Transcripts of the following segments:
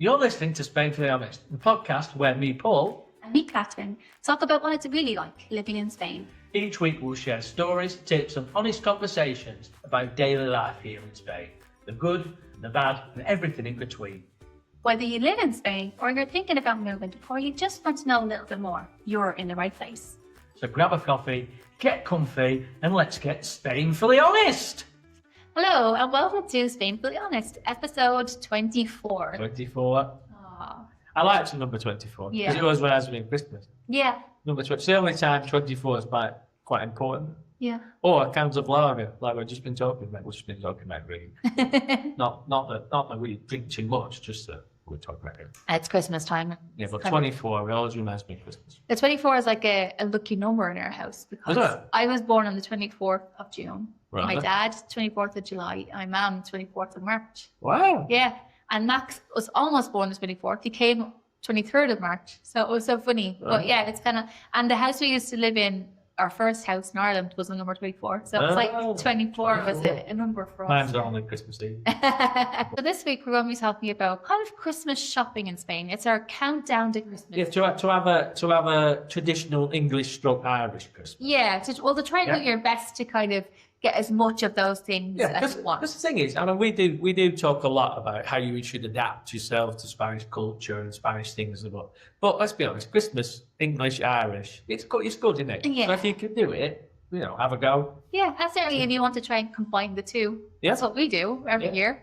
You're listening to Spainfully Honest, the podcast where me, Paul, and me, Catherine, talk about what it's really like living in Spain. Each week we'll share stories, tips and honest conversations about daily life here in Spain. The good, the bad and everything in between. Whether you live in Spain or you're thinking about moving or you just want to know a little bit more, you're in the right place. So grab a coffee, get comfy and let's get Spainfully Honest! Hello and welcome to Spainfully Honest, episode 24. 24. Aww. I like the number 24 because Yeah. it always reminds me of Christmas. Yeah. Number 20. It's the only time 24 is quite important. Yeah. Or cans of lager, like we've just been talking about. We've just been talking about really. not that we drink too much, just that we're talking about it. It's Christmas time. Yeah, but 24, it always reminds me of Christmas. The 24 is like a lucky number in our house because Is it? I was born on the 24th of June. Right. My dad, 24th of July. My mum, 24th of March. Wow. Yeah. And Max was almost born the 24th. He came 23rd of March. So it was so funny. Right. But yeah, it's kind of, and the house we used to live in, our first house in Ireland was on number 24. So it's like 24 was a number for us. Mine's only Christmas Eve. So this week we're going to be talking about kind of Christmas shopping in Spain. It's our countdown to Christmas. Yeah, to have a traditional English/Irish Christmas. Yeah, to try and do your best to kind of get as much of those things as you want. Because the thing is, I mean, we do talk a lot about how you should adapt yourself to Spanish culture and Spanish things, but let's be honest, Christmas, English, Irish, it's good, isn't it? Yeah. So if you can do it, have a go. Yeah, absolutely. If you want to try and combine the two, that's what we do every year,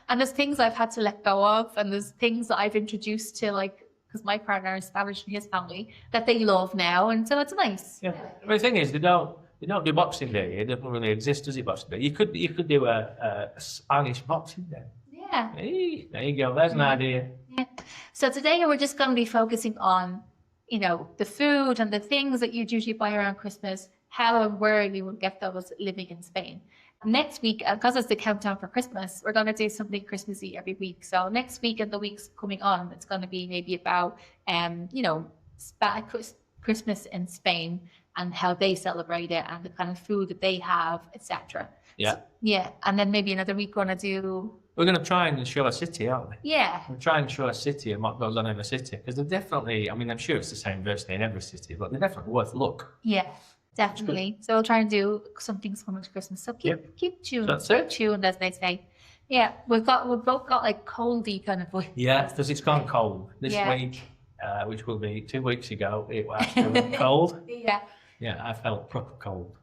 And there's things I've had to let go of, and there's things that I've introduced to, like, because my partner is Spanish and his family, that they love now, and so it's nice. Yeah. I mean, the thing is, they don't do Boxing Day. It doesn't really exist, does it, Boxing Day? You could do a Spanish Boxing Day. Yeah. Hey, there you go. There's an idea. Yeah. So today we're just going to be focusing on, the food and the things that you'd usually buy around Christmas, how and where you would get those living in Spain. Next week, because it's the countdown for Christmas, we're going to do something Christmassy every week. So next week and the weeks coming on, it's going to be maybe about, Christmas in Spain and how they celebrate it and the kind of food that they have, etc. Yeah. So, yeah. And then maybe another week we're going to try and show a city, aren't we? Yeah. We'll try and show a city and what goes on in a city. Because they're definitely, I mean, I'm sure it's the same virtually in every city, but they're definitely worth a look. Yeah, definitely. So we'll try and do some things coming to Christmas. So keep tuned. That's it. Keep tuned, as they say. Yeah, we've both got like coldy kind of voice. Yeah, because it's gone cold this week, which will be 2 weeks ago. It was actually cold. Yeah. Yeah, I felt proper cold.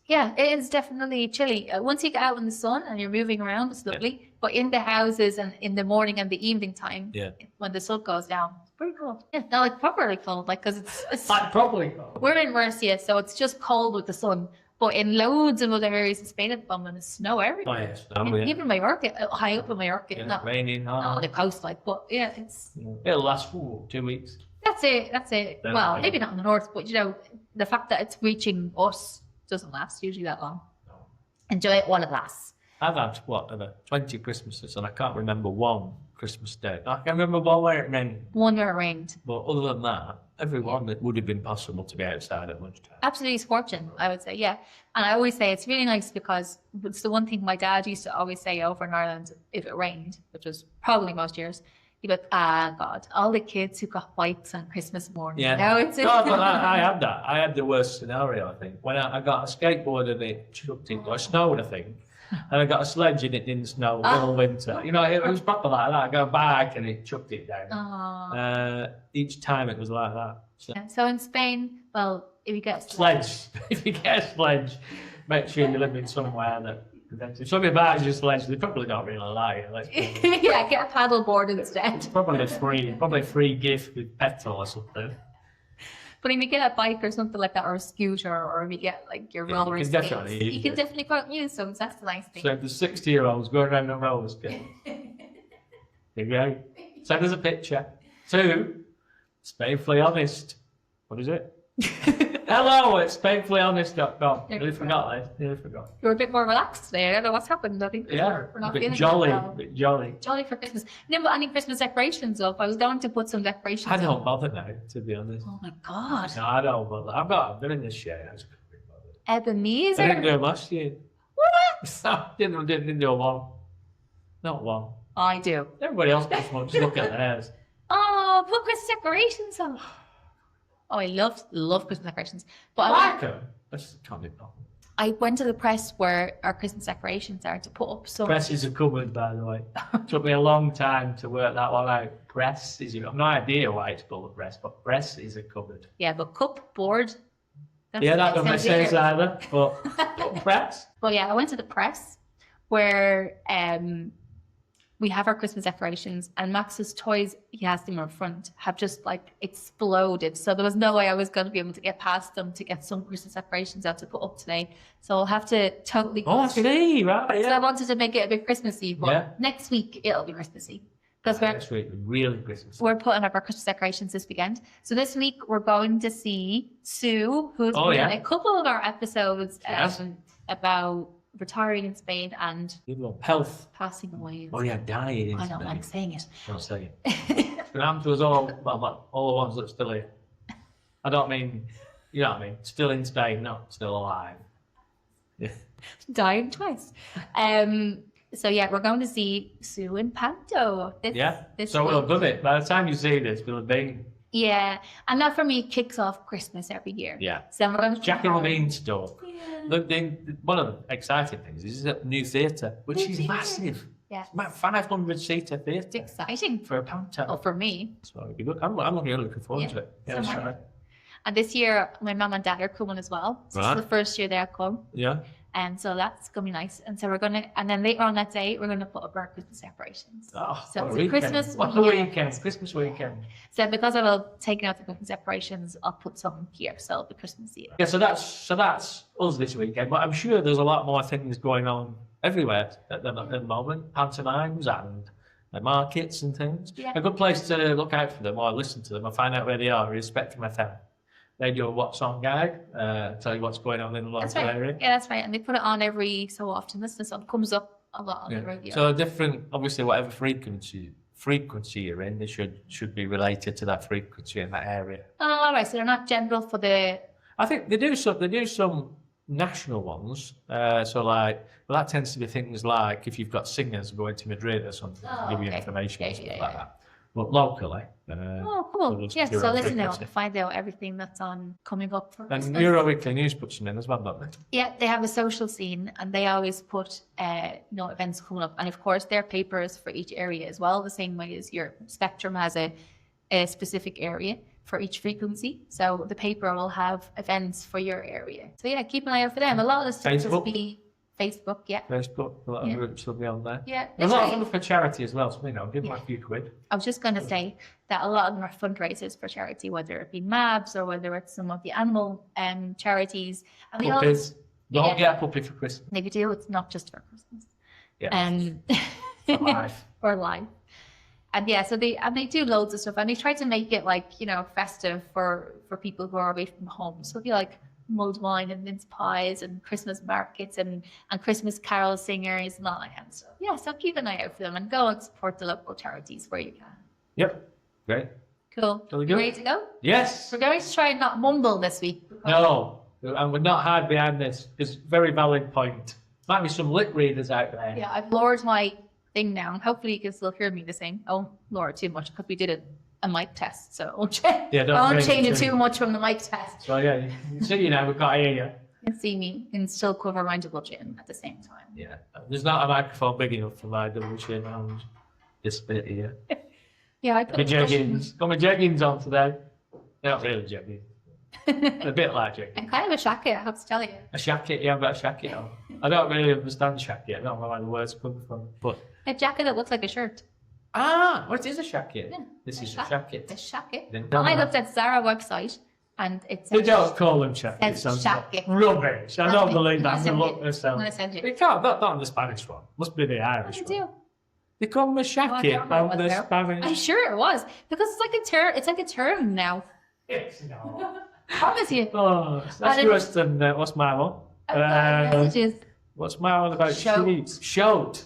Yeah, it is definitely chilly. Once you get out in the sun and you're moving around, it's lovely. Yeah. But in the houses and in the morning and the evening time, when the sun goes down, it's pretty cold. Yeah, not like properly cold, because it's like properly cold. We're in Murcia, so it's just cold with the sun. But in loads of other areas in Spain at the moment, there's snow everywhere. Oh, yeah, snow, Even Mallorca, high up in Mallorca, not raining. not on the coast, but it's. It'll last for 2 weeks. That's it. Then, well, maybe not in the north, but the fact that it's reaching us doesn't last usually that long. No. Enjoy it while it lasts. I've had 20 Christmases, and I can't remember one Christmas day. I can remember one where it rained. One where it rained. But other than that, every one it would have been possible to be outside at lunchtime. Absolutely scorching, I would say, yeah. And I always say it's really nice because it's the one thing my dad used to always say over in Ireland if it rained, which was probably most years. He'd be like, God, all the kids who got bikes on Christmas morning. Yeah. But I had that. I had the worst scenario, I think. When I got a skateboard and it chucked it, or snowed, I think. And I got a sledge and it didn't snow all winter. It was proper like that. I got a bike and it chucked it down. Each time it was like that. So in Spain, well, if you get a sledge, make sure you live in somewhere that if somebody buys your sledge, they probably don't really like it. Yeah, get a paddle board instead. It's probably a free gift with petrol or something. But if you get a bike or something like that, or a scooter, or if you get like your roller skates, you can definitely go out and use them. So that's the nice thing. So if there's 60-year-olds going around on roller skates, there you go. Send us a picture. 2, Spainfully Honest. What is it? Hello, it's SpainfullyHonest.com. Nearly forgot. You're a bit more relaxed today. I don't know what's happened. I think we're not a bit feeling jolly. well. A bit jolly. Jolly for Christmas. You didn't put any Christmas decorations up. I was going to put some decorations I don't up. bother now, to be honest. Oh my God. No, I don't bother. I've been in this share. I just couldn't be bothered. Ebenezer? I didn't do it last year. What? No, didn't do one. Not one. I do. Everybody else puts one. Just look at theirs. Oh, put Christmas decorations on. Oh, I love Christmas decorations. But I like them. I just can't do that. I went to the press where our Christmas decorations are to put up. So Press are covered, by the way. Took me a long time to work that one out. Press is. I've no idea why it's called a press, but press is a cupboard. yeah, but cup, board. That's Yeah, that doesn't make sense easier. either. But press. But yeah, I went to the press where we have our Christmas decorations, and Max's toys, he has them in front, have just like exploded. So there was no way I was going to be able to get past them to get some Christmas decorations out to put up today. So I'll have to totally. Oh, I see, right? So I Yeah. wanted to make it a bit Christmassy, but Yeah. next week it'll be Christmassy because Next week, really Christmas. we're putting up our Christmas decorations this weekend. So this week we're going to see Sue, who's Oh, been yeah. in a couple of our episodes Yes. about retiring in Spain and Good one. Health. passing away. Oh yeah, dying. I isn't don't it? like saying it. Don't say it. It's been happened to us all. Well, all the ones that are still here. I don't mean, you know what I mean. Still in Spain, not still alive. Yeah. Dying twice. So yeah, we're going to see Sue and Panto. Yeah. This So we'll have week. done it. By the time you see this, we'll have been. Yeah, and that for me kicks off Christmas every year. Yeah. So we're going to Jack and the Beanstalk. Yeah. One of the exciting things is a new theatre, which New is theatre. massive. Yeah. It's about 500-seater It's theatre exciting. for a panto. Well, for me. So it'll be good. I'm looking forward Yeah. to it. Yeah, So that's am I. right. And this year, my mum and dad are coming as well. So Right. This is the first year they're come. Yeah. And so that's going to be nice. And so and then later on that day, we're going to put up our Christmas decorations. Oh, So what it's a a weekend. Christmas What's the weekend. weekend? Christmas weekend. So because I've all taken out the Christmas decorations, I'll put some here. So it'll be Christmas Eve. Yeah, so that's us this weekend. But I'm sure there's a lot more things going on everywhere at the moment. Pantomimes and markets and things. Yeah. A good place to look out for them or listen to them or find out where they are is Spectrum FM. They do a what's on guide, tell you what's going on in the That's local right. area. Yeah, that's right. And they put it on every so often. This stuff comes up a lot on the radio. So different, obviously, whatever frequency you're in, they should be related to that frequency in that area. Oh, all right. So they're not general for the. I think they do some national ones. So like, well, that tends to be things like if you've got singers going to Madrid or something, Oh, give you okay. information and Yeah, stuff yeah, like yeah. that. But locally, Oh, cool. Well, Yeah. zero So listen now frequency. to find out everything that's on coming up for and Christmas. Euro Weekly News puts them in as well, don't they? Yeah, they have a social scene, and they always put events coming up, and of course their papers for each area as well, the same way as your Spectrum has a specific area for each frequency. So the paper will have events for your area. So yeah, keep an eye out for them. A lot of the stuff Facebook? will be Facebook. Yeah, Facebook, a lot of Yeah. groups will be on there. yeah. There's that's a lot right. of them for charity as well, so give them Yeah. a few quid. I was just going to say that a lot of them are fundraisers for charity, whether it be MABS or whether it's some of the animal charities. And we always, Puppies. Don't Yeah. get a puppy for Christmas. they do. It's not just for Christmas. Yeah. For life. For life. And yeah, so they do loads of stuff, and they try to make it like, festive for people who are away from home. So it'll be like mulled wine and mince pies and Christmas markets and Christmas carol singers and all that kind of stuff. Yeah, so keep an eye out for them and go and support the local charities where you can. Yep. Great. Cool. Shall we You go? ready to go? Yes. We're going to try and not mumble this week. No. And we're not hide behind this. It's a very valid point. Might be some lip readers out there. Yeah, I've lowered my thing down. Hopefully you can still hear me the same. I won't lower it too much because we did a mic test, so I won't Yeah, don't I won't raise it change it too too much from the mic test. So yeah, you can see you now, we've got to hear you. You can see me and still cover my double chin at the same time. Yeah. There's not a microphone big enough for my double chin and this bit here. Yeah, I My put jeggings. Got my jeggings on today. They're not really jeggings. A bit like jeggings. I'm kind of a shacket, I have to tell you. A shacket, yeah, I've got a shacket on. I don't really understand shacket. I don't know where the words come from. But A jacket that looks like a shirt. what is a shacket? Yeah, This a is a shacket. shacket. A shacket. Didn't Well, know I that. looked at Zara website and it They says don't call them shackets. Says shacket. Rubbish. I don't believe that. I'm I look going myself. to send you. They can't. Not the Spanish one. Must be the Irish I one. do. They call them a I shacket. don't remember on what the they're- Spanish. I'm sure it was because it's like a term. It's like a term now. It's not. Promise you. Oh, that's didn't- worse than what's my one? Messages. What's my one about Shoat. sheep? Shoat.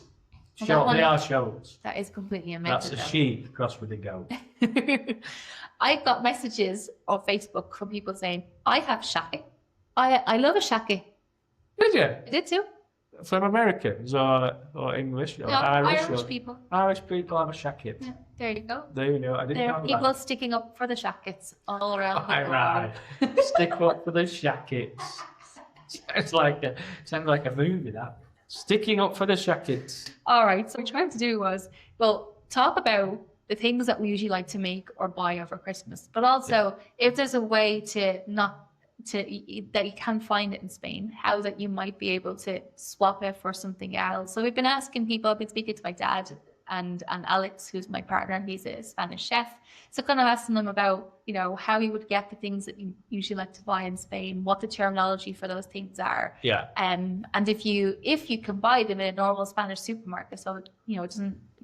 Well, that Shoat. one- They are shoats. That is completely That's amazing. a sheep crossed with a goat. I got messages on Facebook from people saying, I have shacket. I love a shacket. Did you? I did too. From Americans or English or No, Irish? Irish Or, people. Irish people have a shacket. Yeah, there you go. There you go. I didn't There know are that. people sticking up for the shackets all around the Right. world. Stick up for the shackets. Sounds like a movie, that. Sticking up for the shackets. All right, so what we're trying to do was, well, talk about the things that we usually like to make or buy over Christmas, but also if there's a way to not that you can find it in Spain, how that you might be able to swap it for something else. So we've been asking people. I've been speaking to my dad and Alex, who's my partner. He's a Spanish chef. So kind of asking them about, you know, how you would get the things that you usually like to buy in Spain, what the terminology for those things are. Yeah. And if you can buy them in a normal Spanish supermarket, so you know it's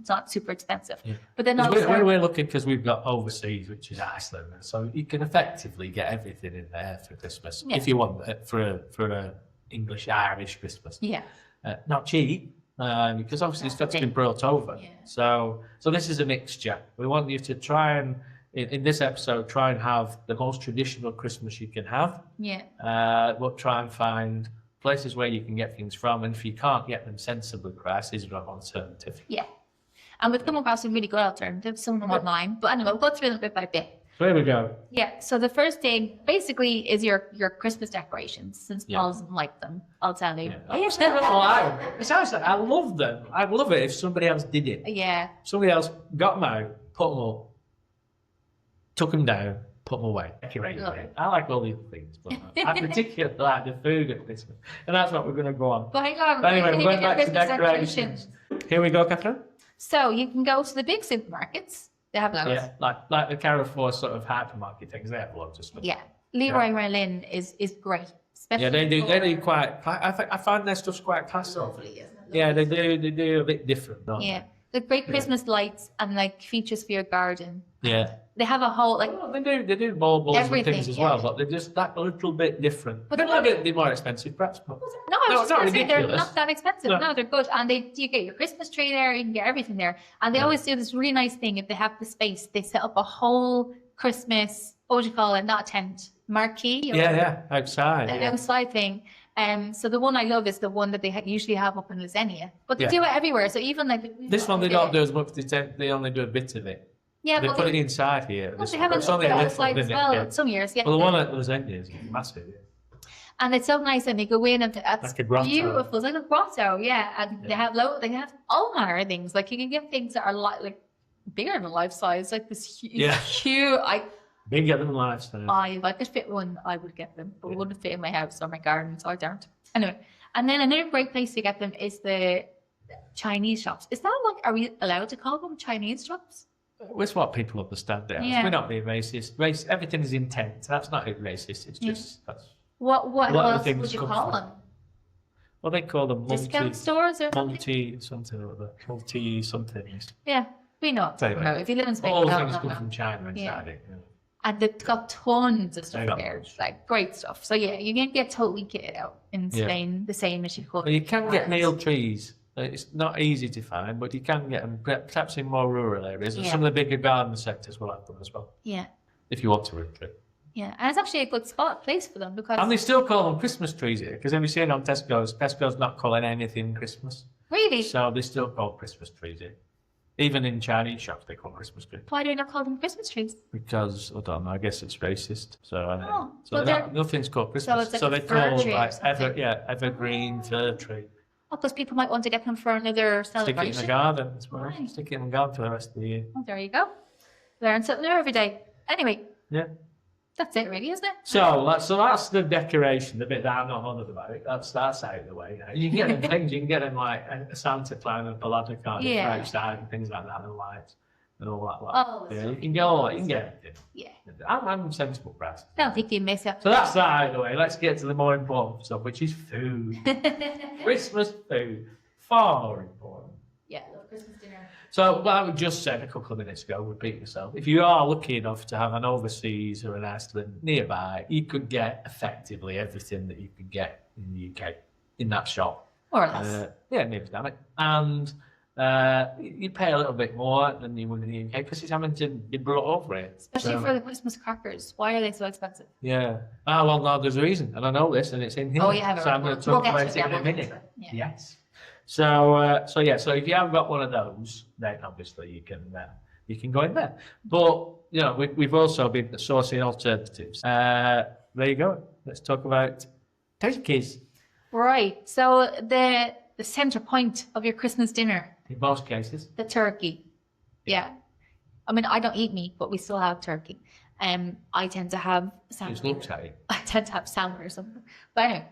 not super expensive. Yeah. But then 'Cause also we're looking because we've got overseas, which is Iceland, so you can effectively get everything in there for Christmas if you want it for a English Irish Christmas. yeah. Not cheap. Because obviously stuff's been brought over. Yeah. So this is a mixture. We want you to try and, in this episode, try and have the most traditional Christmas you can have. Yeah. We'll try and find places where you can get things from, and if you can't get them sensibly priced, is an alternative. Yeah. And we've come across some really good alternatives, some of them online. But anyway, we'll go through them bit by bit. So here we go. Yeah. So the first thing basically is your Christmas decorations, since Yeah. Paul doesn't like them. I'll tell you. I used to have them all out. It's actually, I love them. I'd love it if somebody else did it. Yeah. Somebody else got them out, put them up, took them down, put them away. Decorated Love it. I like all these things, but I particularly like the food at Christmas. And that's what we're going to go on. But hang on. But anyway, we we're need going back to Christmas decorations. Here we go, Catherine. So you can go to the big supermarkets. They have loads. Yeah, like the Carrefour sort of hypermarket things. They have loads of stuff. Yeah. Leroy Merlin is great. Especially Yeah, they do. for- They do quite. I find their stuff's quite classy. Lovely, isn't it? Yeah, they do a bit different, don't Yeah. The great Christmas lights and like features for your garden. they? Yeah. They have a whole like Well, they do baubles and Everything, things as yeah. well, but they're just that little bit different. But They're they're a bit more expensive, perhaps. But no, I No, was just not gonna say they're ridiculous. not that expensive. No. No, they're good. And you get your Christmas tree there, you can get everything there. And they Yeah. always do this really nice thing if they have the space, they set up a whole Christmas, what would you call it, not a tent, marquee or yeah, outside. an Yeah. outside thing. So the one I love is the one that they usually have up in Lasenia. But they Yeah. do it everywhere. So even like This one they don't do as much. They only do a bit of it. Yeah, They but put it inside here. well, This they one. have it It's only a little, outside as isn't it? well. Yeah. Some years, yeah. Well, the one at Lasenia is massive. Yeah. And it's so nice, and they go in and it's Like a grotto. beautiful. It's like a grotto, yeah. And they have they have all manner of things. Like you can get things that are like bigger than life size, like this huge. Bigger than lifestyle. If I could fit one, I would get them, but it wouldn't fit in my house or my garden, so I don't. Anyway, and then another great place to get them is the Chinese shops. Is that like, are we allowed to call them Chinese shops? It's what people understand there. Yeah. We're not being racist. Everything is intent. That's not racist. It's just that's. What A lot of else things would you come call from- them? Well, they call them Discount stores or something? multi something or other. Multi something. Yeah, we know. Anyway, No, if you live in Spain, All you the don't things come know. from China inside Yeah. it. And they've got tons of They stuff got there, loads. like great stuff. So yeah, you can get totally kitted out in Yeah. Spain, the same as you could. Well, you can get nail trees. It's not easy to find, but you can get them perhaps in more rural areas. And Yeah. some of the bigger garden sectors will have them as well, Yeah, if you want to root it. yeah, and it's actually a good place for them because And they still call them Christmas trees here, because have you seen on Tesco's not calling anything Christmas. really, So they still call Christmas trees here. Even in Chinese shops, they call Christmas trees. why do we not call them Christmas trees? Because, I don't know, I guess it's racist. So, Oh, so well, they're- nothing's called Christmas. it's like they a fir call tree or like something. evergreen fir tree. Oh, because people might want to get them for another Stick it in celebration. the garden as well. Right. Stick it in the garden for the rest of the year. Oh, there you go. Learn something new every day. Anyway, Yeah. that's it, really, isn't it? So that's the decoration, the bit that I'm not bothered about. That's out of the way now. You can get them things. You can get them like a Santa Clown and a Palata card Yeah. outside and things like that, and lights and all that. Oh, Yeah, you can get all that. You can get everything. Yeah. I'm sensible, Brass. I don't think you miss it. So that's that out of the way. Let's get to the more important stuff, which is food. Christmas food. Far more important. Yeah, love Christmas dinner. So what I just said a couple of minutes ago, repeat yourself. If you are lucky enough to have an overseas or an Iceland nearby, you could get effectively everything that you could get in the UK in that shop. More or less. Yeah, maybe damn it. And You pay a little bit more than you would in the UK because it's Hamilton. You brought over it. Especially for the Christmas crackers. Why are they so expensive? Yeah. Ah, well, no, there's a reason, and I know this, and it's in here. Oh, you have it. So I'm going to We'll talk get about to it in a that. minute. Yeah. Yes. So if you haven't got one of those, then obviously you can go in there. But you know, we've also been sourcing alternatives. There you go. Let's talk about turkeys. Right. So the center point of your Christmas dinner, In most cases. the turkey. Yeah. I mean, I don't eat meat, but we still have turkey. I tend to have salmon. Just looks at you. I tend to have salmon or something. But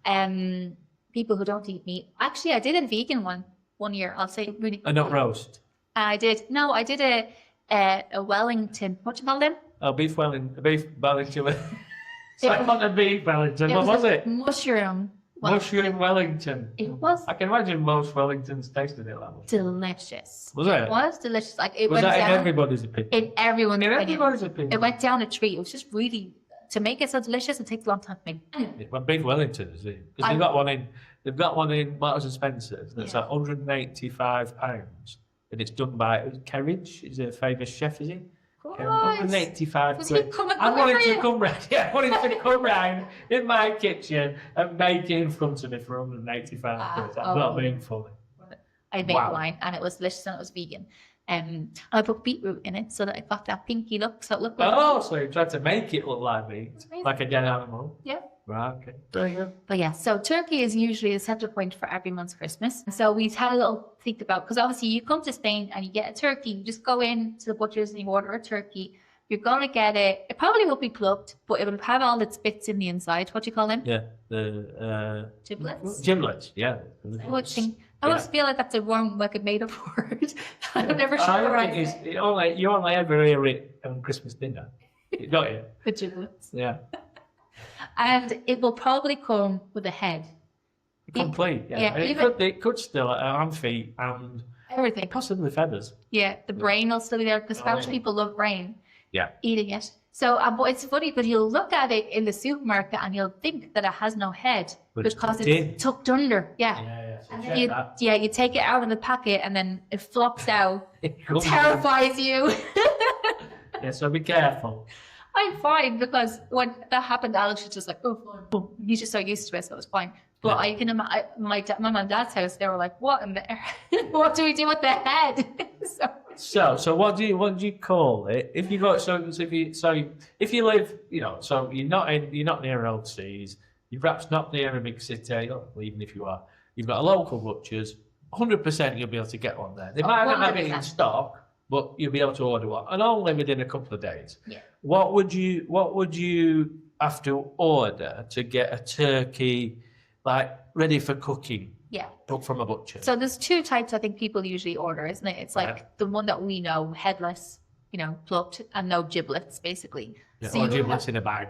anyway, people who don't eat meat. Actually, I did a vegan one year. I'll say really. A nut roast. I did a Wellington. What do you call them? Oh, beef Wellington. It's not a beef Wellington. What was it? Mushroom. Mushroom Wellington. It was I can imagine most Wellingtons tasted it like that. delicious. Was it? It was delicious. Like it Was went that in down everybody's opinion? in everyone's In opinion. everybody's opinion. It went down a treat. It was just really to make it so delicious. It takes a long time to make. Anyway, Well, beef Wellington is it? Because they've got one in Marks and Spencer's that's Yeah. £185, and it's done by Kerridge. Is a famous chef, is he? of course. 185 Was he quid. coming I wanted over to here? come round. Yeah, I wanted to come round in my kitchen and make it in front of me for 185 quid. I'm not being funny. I made Wow. wine and it was delicious and it was vegan. I put beetroot in it so that it got that pinky look. So it looked like Oh, so you tried to make it look like meat, Amazing. like a dead animal. Yeah. Right, okay. There you go. But yeah, so turkey is usually the center point for everyone's Christmas. So we've had a little think about, because obviously you come to Spain and you get a turkey, you just go in to the butcher's and you order a turkey. You're going to get it. It probably will be plucked, but it will have all its bits in the inside. What do you call them? Yeah, the Giblets? giblets, yeah. I always feel like that's a wrong, like a made-up word. I'm never sure. I think you only ever hear it on Christmas dinner, don't you? The giblets. Yeah, And it will probably come with a head. complete. Yeah, yeah, And it could still and feet and Everything. possibly feathers. Yeah, the brain will still be there because Spanish Oh. people love brain. Yeah. Eating it. So, but it's funny, but you'll look at it in the supermarket and you'll think that it has no head But it's because tucked it's in. tucked under. Yeah. Yeah. So And check then that. you take it out of the packet and then it flops out. It comes- Terrifies you. Yeah, so be careful. I'm fine because when that happened, Alex was just like, oh, fine, boom. He's just so used to it, so it's fine. But Yeah. I can imagine my mum and dad's house, they were like, what in the what do we do with the head? So what do you call it? If you go if you live, so you're not near old seas, you're perhaps not near a big city, or even if you are, you've got a local butcher's, 100% you'll be able to get one there. They might not have it in 100%. stock, but you'll be able to order one, and only within a couple of days. Yeah. What would you have to order to get a turkey like ready for cooking? Yeah. But from a butcher. So there's two types I think people usually order, isn't it? It's like Yeah. the one that we know, headless, plucked, and no giblets, basically. Yeah, So or you giblets in a bag.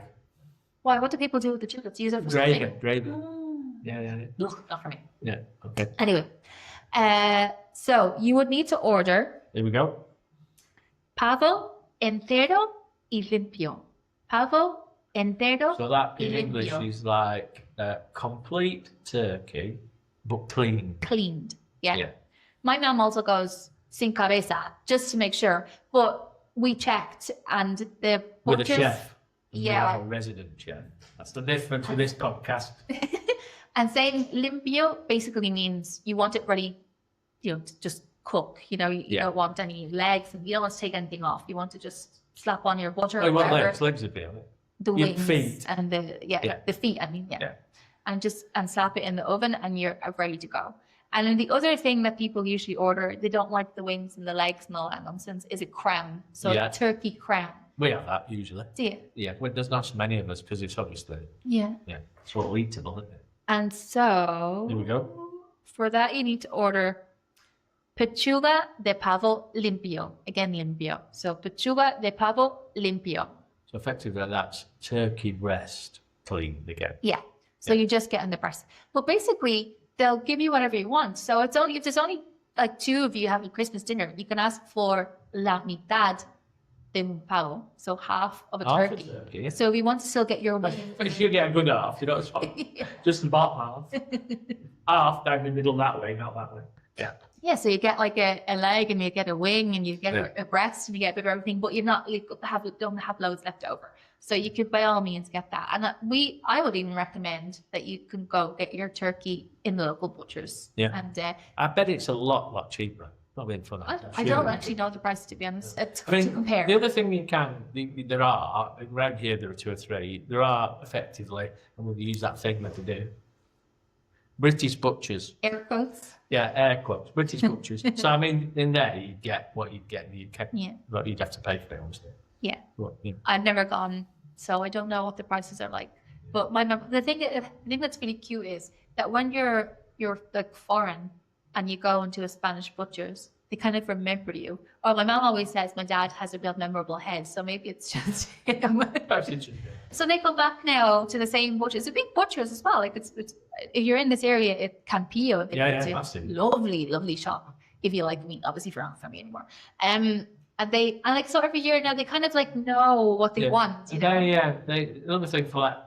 Why? What do people do with the giblets? Use it for something? Gravy. Mm. Yeah. Not for me. Yeah. Okay. Anyway, so you would need to order Here we go. pavo entero y limpio. Pavo entero So that in y English limpio. is like complete turkey, but clean. Cleaned. Yeah. Yeah. My mom also goes sin cabeza, just to make sure. But we checked, and the With a butchers- chef. Yeah. Not a resident chef. That's the difference with this podcast. And saying limpio basically means you want it ready, to just cook. You Yeah. don't want any legs, and you don't want to take anything off. You want to just slap on your butter. Oh, you or want whatever. legs would be on it. The Your wings feet. and the feet. I mean, Yeah. and slap it in the oven, and you're ready to go. And then the other thing that people usually order, they don't like the wings and the legs and all that nonsense, is a crown. So Yeah. a turkey crown. We have that usually. Do you? Yeah, well, there's not so many of us because it's obviously, Yeah. it's all eatable, isn't it? And so Here we go. for that, you need to order pechuga de pavo limpio. Again, limpio. So pechuga de pavo limpio. So effectively, that's turkey breast cleaned again. Yeah. So you just get in the breast. But basically, they'll give you whatever you want. So it's only if there's only like two of you having Christmas dinner, you can ask for la mitad de un pavo, so half of a Half a turkey. turkey. So if you want to still get your money, If you get a good half, so just the bottom half. Half down the middle that way, not that way. Yeah. Yeah, so you get like a leg and you get a wing and you get Yeah. a breast and you get a bit of everything, but don't have loads left over. So you could by all means get that. And I would even recommend that you can go get your turkey in the local butchers. Yeah. And I bet it's a lot cheaper. Not being funny. I don't actually know the price, to be honest, to I mean, compare. the other thing there are, around here there are 2 or 3, there are effectively, and we'll use that thing that they do, British butchers. Air quotes. Yeah, air quotes, British butchers. So, I mean, in there you get what you'd get in the UK. Yeah. But you'd have to pay for it, obviously. Yeah. But, you know. I've never gone, so I don't know what the prices are like. But the thing that's really cute is that when you're like foreign and you go into a Spanish butcher's, they kind of remember you. Or my mom always says my dad has a real memorable head, so maybe it's just him. That's interesting. So they come back now to the same butchers. It's a big butchers as well. Like it's if you're in this area, it Campillo. It's a massive. lovely shop. If you like meat, obviously if you're not from me anymore. And like so every year now they kind of like know what they want. You know? Another thing for like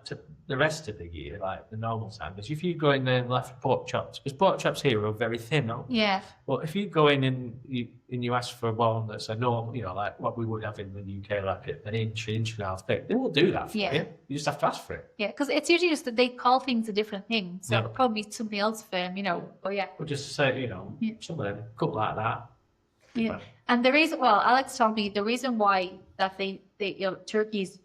the rest of the year, like the normal time, is if you go in there and left pork chops, because pork chops here are very thin, no? Yeah. Well, if you go in and you ask for a bone that's a normal, you know, like what we would have in the UK, like an inch and a half thick, they will do that for you. You just have to ask for it. Yeah, because it's usually just that they call things a different thing, so Yeah. it'll probably be something else for them, you know. But yeah. Or just say, you know, some of them cook like that. Yeah. And the reason, well, Alex told me the reason why that they turkeys,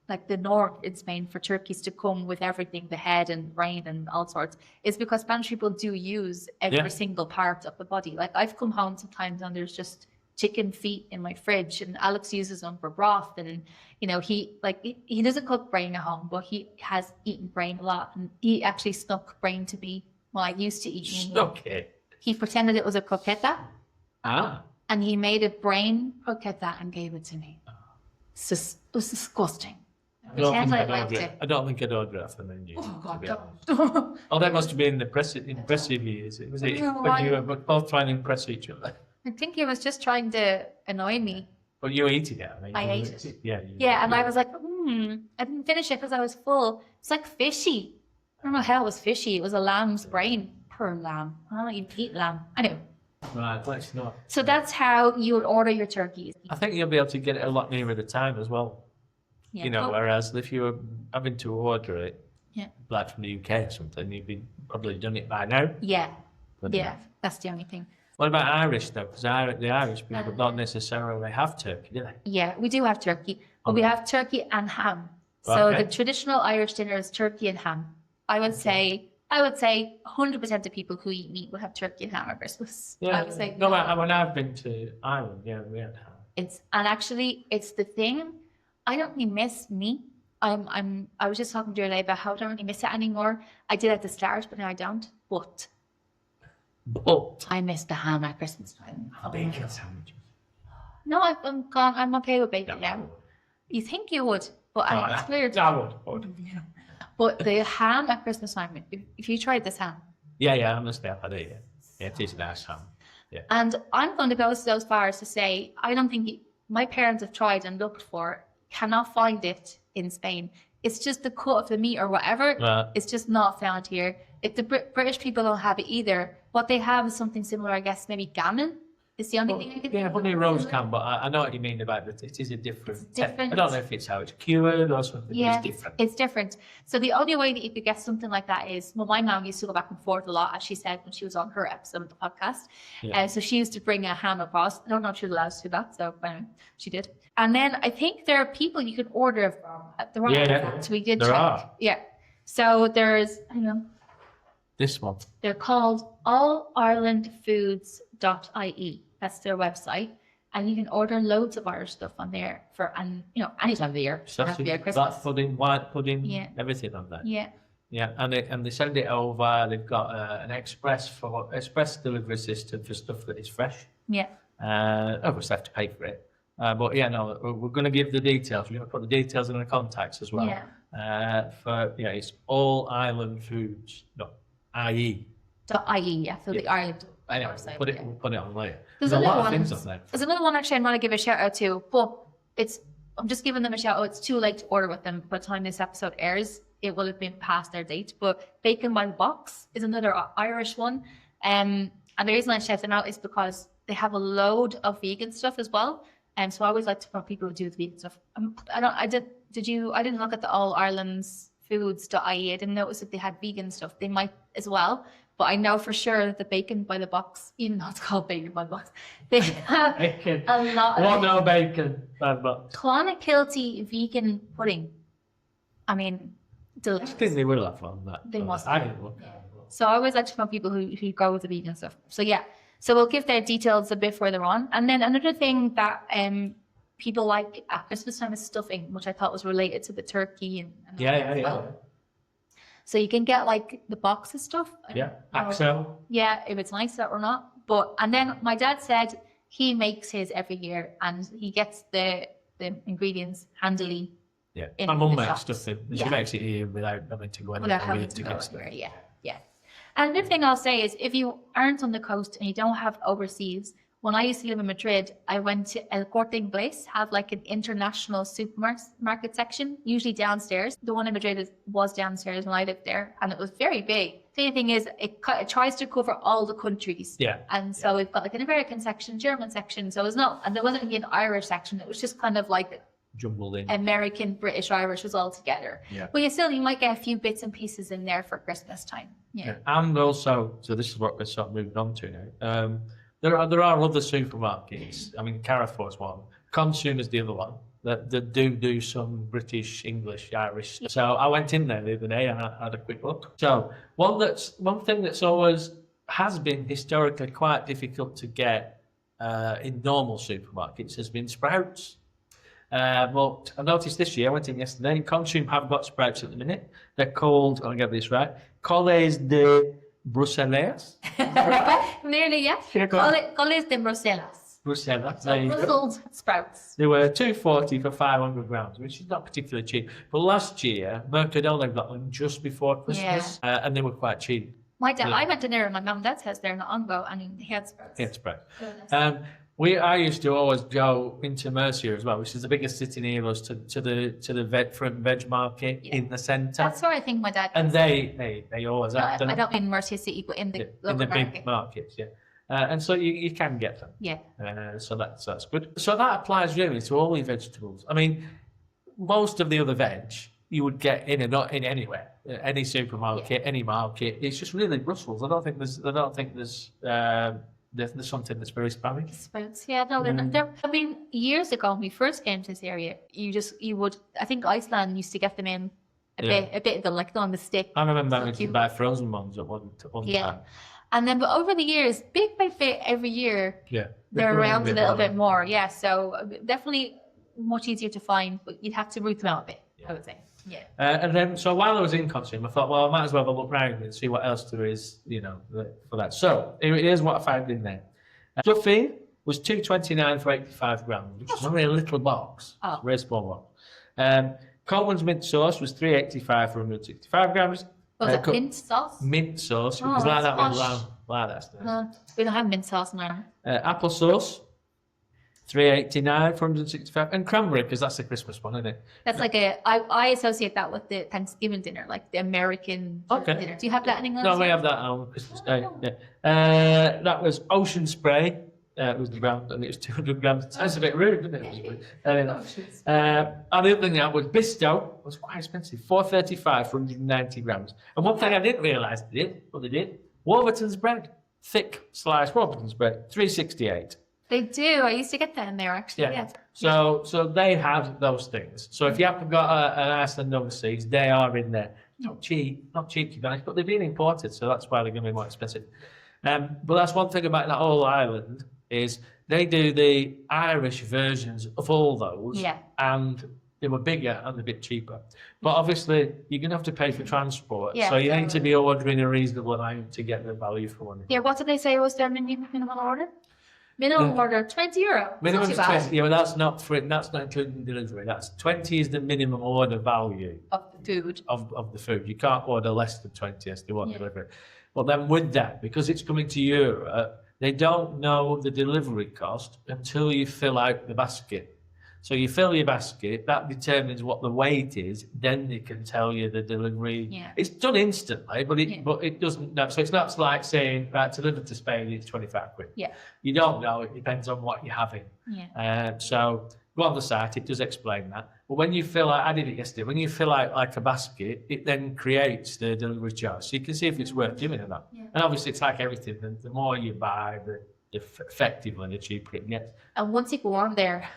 like the north in Spain, for turkeys to come with everything, the head and brain and all sorts, is because Spanish people do use every single part of the body. Like I've come home sometimes and there's just chicken feet in my fridge, and Alex uses them for broth. And you know, he doesn't cook brain at home, but he has eaten brain a lot, and he actually snuck brain to me when I used to eat. Snuck it. He pretended it was a croqueta. Ah. And he made a brain croqueta and gave it to me. It was disgusting. I don't think I'd order it for the menu. Oh, God, God. Oh, that must have been impressive years. Was it when you were both trying to impress each other? I think he was just trying to annoy me. But you eating it, I mean. I ate it. Yeah. And I was like, I didn't finish it because I was full. It's like fishy. I don't know how it was fishy. It was a lamb's brain. Poor lamb. I don't even eat lamb. I know. Right, let's not. So that's how you would order your turkeys. I think you'll be able to get it a lot nearer the time as well. Yeah. You know, whereas if you were having to order it, Yeah. like from the UK or something, you'd be probably done it by now. Yeah. But Yeah. That's the only thing. What about Irish though? Because the Irish people don't necessarily have turkey, do they? Yeah, we do have turkey, but we have turkey and ham. So Okay. the traditional Irish dinner is turkey and ham. I would say 100% of people who eat meat will have turkey and ham at Christmas. Yeah. I would say No, when I've been to Ireland, we had ham. it's the thing. I don't really miss meat. I was just talking to her today about how I don't really miss it anymore. I did at the start, but now I don't. But I miss the ham at Christmas time. Bacon sandwiches. No, I'm gone. I'm okay with bacon now. You think you would, but it's weird. I would. But the ham at Christmas time, if you tried this ham. Yeah, honestly, I've had it, yeah. Yeah, it is nice ham. Yeah. And I'm going to go so far as to say, I don't think my parents have tried and looked for it, cannot find it in Spain. It's just the cut of the meat or whatever. It's just not found here. If the British people don't have it either, what they have is something similar, I guess, maybe gammon. It's the only thing I can think of. honey roast can, but I know what you mean about it. It is a different. different. I don't know if it's how it's cured or something. Yeah, It's different. it's different. So the only way that you could get something like that is, well, my mom used to go back and forth a lot, as she said when she was on her episode of the podcast. Yeah. So she used to bring a ham across. I don't know if she was allowed to do that, so she did. And then I think there are people you can order from. There are. So we did There check. are. Yeah. So there's, This one. they're called allirelandfoods.ie. That's their website. And you can order loads of Irish stuff on there any time of the year. Sausage, Happy Christmas. black pudding, white pudding, Yeah. everything on there. Yeah. Yeah, and they send it over. They've got an express delivery system for stuff that is fresh. Yeah. Obviously, have to pay for it. But yeah, no, we're going to give the details. We're going to put the details in the contacts as well. Yeah. It's all Ireland foods. No, IE. .ie, yeah. So the Ireland. Anyway, website, we'll put it on later. There's a another lot of one. things on there. There's another one actually I want to give a shout out to, but I'm just giving them a shout out. It's too late to order with them by the time this episode airs. It will have been past their date. But Bacon by the Box is another Irish one. And the reason I shout them out is because they have a load of vegan stuff as well. And so I always like to promote people who do the vegan stuff. I didn't look at the All Ireland's foods.ie. I didn't notice if they had vegan stuff. They might as well. But I know for sure that the bacon by the box, even though it's called bacon by the box, they have Bacon. a lot of What no bacon by the box? Clonakilty vegan pudding. I mean, I delicious. think they will have fun that. They must. I didn't look. So I always like to know people who go with the vegan stuff. So yeah, so we'll give their details a bit further on. And then another thing that people like at Christmas time is stuffing, which I thought was related to the turkey and Yeah. So you can get like the box of stuff. Yeah, Axel. Yeah, if it's nice or not. And then my dad said he makes his every year and he gets the ingredients handily. Yeah, in my mum the makes shops. stuff. She makes it here without having to go Without having anywhere to to go get stuff. anywhere, yeah. And another thing I'll say is if you aren't on the coast and you don't have overseas, when I used to live in Madrid, I went to El Corte Inglés, have like an international supermarket section, usually downstairs. The one in Madrid was downstairs when I lived there, and it was very big. The only thing is, it tries to cover all the countries. Yeah. And so we've got like an American section, German section. So it's not, and there wasn't even an Irish section. It was just kind of like Jumbled in. American, British, Irish was all together. Yeah. But you might get a few bits and pieces in there for Christmas time. Yeah. And also, so this is what we're sort of moving on to now. There are other supermarkets. I mean, Carrefour's one, Consumer's the other one that do some British, English, Irish. So I went in there the other day and I had a quick look. So one thing that's always has been historically quite difficult to get in normal supermarkets has been Sprouts. But I noticed this year, I went in yesterday, Consume have got Sprouts at the minute. They're called, I'll get this right, Coles de Bruxelles. Nearly, yeah. Coles de Bruselas. Bruxelles. So There you go. Brussels sprouts. They were $2.40 for 500 grams, which is not particularly cheap. But last year, Mercadona got them just before Christmas, and they were quite cheap. My dad, Yeah. I went to there, my mum and dad's house there in Ongo, and he had sprouts. Yeah, Sprouts. Goodness. I used to always go into Mercia as well, which is the biggest city near us, to the front veg market in the centre. That's where I think my dad. And they always have I them don't mean Mercia City, but in the in local the market. big markets, yeah. And so you can get them. Yeah. So that's good. So that applies really to all your vegetables. I mean, most of the other veg you would get in anywhere, any supermarket, any market. It's just really Brussels. I don't think there's something that's very Spanish. Sprouts, yeah, no, they're. I mean, years ago when we first came to this area, you would. I think Iceland used to get them in a bit of them, like on the stick. I remember So having to cute. buy frozen ones at one time. And then, but over the years, bit by bit, every year, Yeah, they're around a little more. bit more. Yeah, so definitely much easier to find, but you'd have to root them out a bit, I would say. Yeah. And then, so while I was in Consume, I thought, well, I might as well have a look around and see what else there is, for that. So here's what I found in there. Stuffing was $2.29 for 85 grams, which is only a little box. Oh. It's a very small box. Coleman's mint sauce was $3.85 for 165 grams. Was it mint sauce? Mint sauce. It Oh, was like that that's with posh. lamb. Like that stuff. We don't have mint sauce in Ireland. Apple sauce, $3.89 for 165, and cranberry, because that's the Christmas one, isn't it? That's like I associate that with the Thanksgiving dinner, like the American dinner. Do you have that in England? No, as we well? have that on Christmas Day. Yeah. That was Ocean Spray. It was the brand, and it was 200 grams. Sounds a bit rude, doesn't it? And the other thing that was Bisto was quite expensive, $4.35 for 190 grams. And one thing I didn't realise they did, Warburton's bread, thick sliced Warburton's bread, $3.68. They do. I used to get that in there actually. Yeah. So they have those things. So if you haven't got an Iceland overseas, they are in there. Not cheap, to be honest, but they've been imported, so that's why they're going to be more expensive. But that's one thing about that whole island is they do the Irish versions of all those, and they were bigger and a bit cheaper. But obviously, you're going to have to pay for transport, so you need to be ordering a reasonable amount to get the value for money. Yeah, what did they say was their minimum order? Minimum order, €20. Minimum It's is not too bad. 20. Yeah, well, that's not including delivery. That's 20 is the minimum order value Of the food. of the food. You can't order less than 20 as they want delivery. But then with that, because it's coming to Europe, they don't know the delivery cost until you fill out the basket. So you fill your basket, that determines what the weight is, then they can tell you the delivery. Yeah. It's done instantly, but it doesn't know. So it's not like saying, right, delivered to Spain, it's 25 quid. Yeah. You don't know, it depends on what you're having. Yeah. So go on the site, it does explain that. But when you fill out, I did it yesterday, when you fill out like a basket, it then creates the delivery charge. So you can see if it's worth doing or not. Yeah. And obviously it's like everything, the more you buy, the effectively the cheaper it gets. And once you go on there,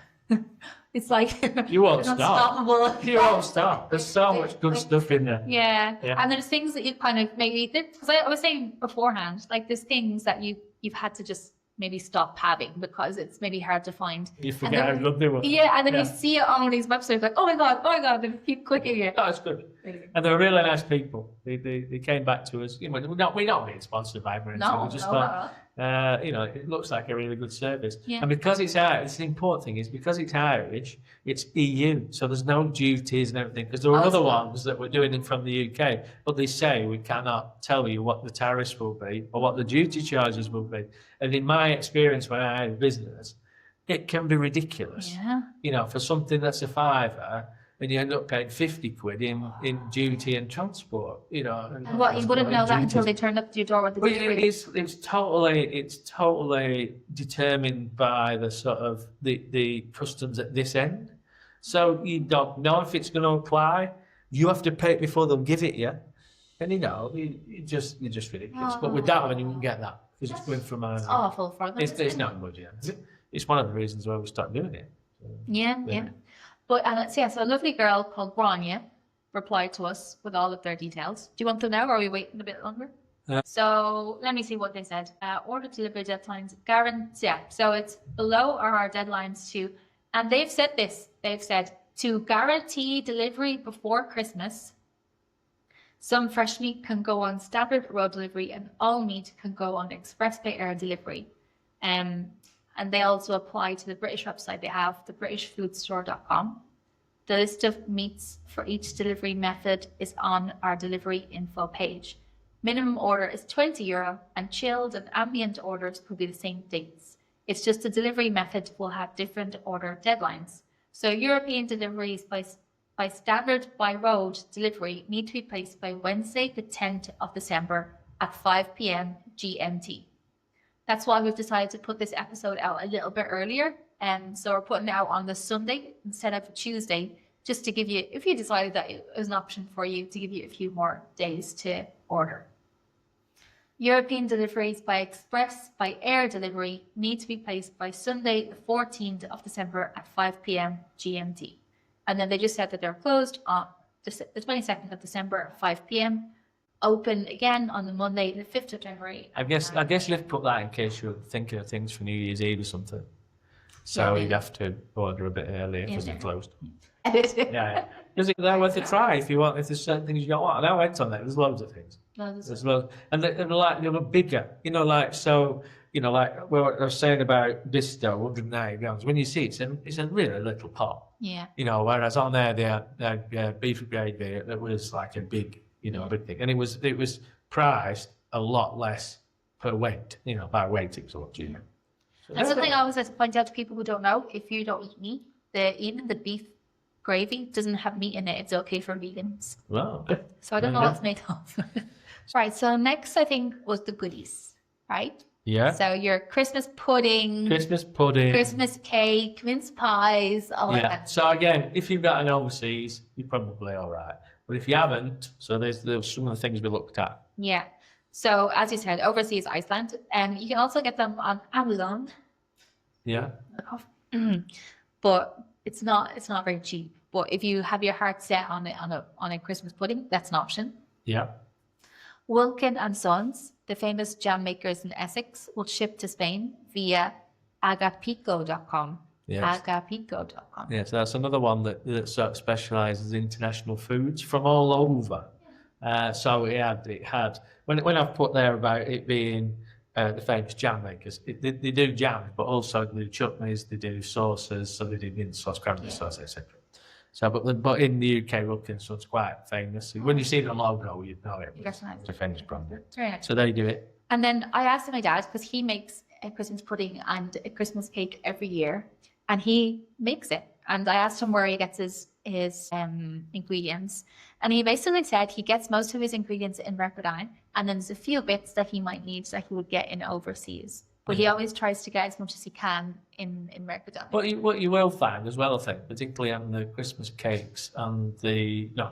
it's like You won't it's stop. unstoppable. You won't stop. There's so much good stuff in there. Yeah. Yeah. And there's things that you kind of maybe, because I was saying beforehand, like there's things that you've had to just maybe stop having because it's maybe hard to find. You forget how good they were. Yeah, and then you see it on all these websites, like, oh my god, and keep clicking it. No, it's good. And they were really nice people. They came back to us. You know, we're not being sponsored by them or anything. We just thought, you know, it looks like a really good service. Yeah. And because it's Irish, it's an important thing is because it's Irish, it's EU, so there's no duties and everything. Because there were other ones that were doing it from the UK, but they say we cannot tell you what the tariffs will be or what the duty charges will be. And in my experience when I had a business, it can be ridiculous. Yeah. You know, for something that's a fiver, and you end up paying 50 quid in duty and transport, you know. And What, you wouldn't know that until duties. they turned up to your door with the Well, delivery. it's totally determined by the sort of the customs at this end. So you don't know if it's going to apply. You have to pay it before they'll give it you. And you know, you're just ridiculous. But with that one, you wouldn't get that because it's going from It's awful for them. It's not good, yeah. It's one of the reasons why we stopped doing it. Yeah. But so a lovely girl called Grania replied to us with all of their details. Do you want them now, or are we waiting a bit longer? So let me see what they said. Order delivery deadlines guarantee. Yeah, so it's below our deadlines too, and they've said this. They've said to guarantee delivery before Christmas. Some fresh meat can go on standard road delivery, and all meat can go on express by air delivery. And they also apply to the British website. They have the britishfoodstore.com. The list of meats for each delivery method is on our delivery info page. Minimum order is €20 and chilled and ambient orders could be the same dates. It's just the delivery method will have different order deadlines. So European deliveries by standard by road delivery need to be placed by Wednesday the 10th of December at 5 p.m. GMT. That's why we've decided to put this episode out a little bit earlier. So we're putting it out on the Sunday instead of Tuesday, just to give you, if you decided that it was an option for you, to give you a few more days to order. European deliveries by express by air delivery need to be placed by Sunday, the 14th of December at 5 p.m. GMT. And then they just said that they're closed on the 22nd of December at 5 p.m. Open again on the Monday, the 5th of January. I guess you have to put that in case you're thinking of things for New Year's Eve or something. So you'd have to order a bit earlier if it's closed. Yeah. Is it worth a try if you want? If there's certain things you don't want? And I went on there. There's loads of things. There's loads, and they're like they look bigger. You know, like so. You know, like what I was saying about Bisto, 190 grams. When you see it, it's a really little pot. Yeah. You know, whereas on there they had beef gravy that was like a big. You know, a big thing, and it was priced a lot less per weight. You know, by weight it was a lot cheaper. So that's the thing I always like to point out to people who don't know. If you don't eat meat, even the beef gravy doesn't have meat in it. It's okay for vegans. Well, so I don't know what it's made of. Right. So next, I think was the goodies. Right. Yeah. So your Christmas pudding, Christmas cake, mince pies, all of that. So again, if you've got an overseas, you're probably all right. But if you haven't, so there's some of the things we looked at. Yeah. So as you said, overseas Iceland, and you can also get them on Amazon. Yeah. But it's not very cheap. But if you have your heart set on a Christmas pudding, that's an option. Yeah. Wilkin and Sons, the famous jam makers in Essex, will ship to Spain via agapico.com. Yes. Agapico.com. Yeah, so that's another one that sort of specialises in international foods from all over. So it had when I've put there about it being the famous jam makers, they do jams, but also they do chutneys, they do sauces, so they do mint sauce, cranberry sauce, etc. So, but in the UK, Wilkinson's quite famous. When you see the logo, you know it. It's a famous brand. Very nice. So they do it. And then I asked my dad, because he makes a Christmas pudding and a Christmas cake every year, and he makes it. and I asked him where he gets his ingredients, and he basically said he gets most of his ingredients in Mercadona, and then there's a few bits that he might need that he would get in overseas. But he always tries to get as much as he can in Mercadona. What you will find as well, I think, particularly on the Christmas cakes and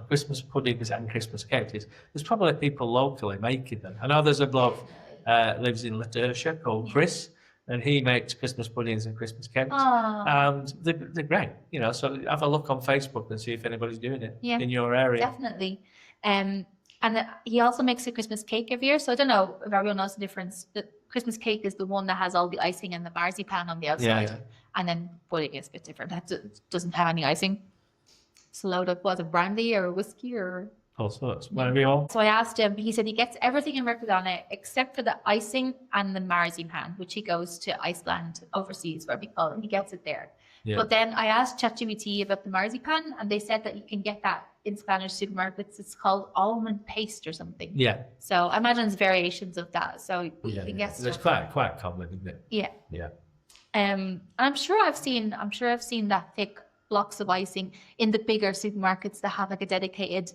Christmas puddings and Christmas cakes, is there's probably people locally making them. I know there's a bloke lives in Latertia called Chris, and he makes Christmas puddings and Christmas cakes, and they're great. You know, so have a look on Facebook and see if anybody's doing it in your area. Definitely. And he also makes a Christmas cake every year. So I don't know if everyone knows the difference. The Christmas cake is the one that has all the icing and the marzipan on the outside. Yeah. And then pudding is a bit different. That doesn't have any icing. It's a load of, was it brandy or whiskey or... All sorts. Whatever you want. So I asked him, he said he gets everything in Mercadona except for the icing and the marzipan, which he goes to Iceland overseas, where we call it. He gets it there. Yeah. But then I asked ChatGPT about the marzipan, and they said that you can get that in Spanish supermarkets. It's called almond paste or something. Yeah. So I imagine there's variations of that. So you can get it's quite common, isn't it? Yeah. Yeah. I'm sure I've seen that thick blocks of icing in the bigger supermarkets that have like a dedicated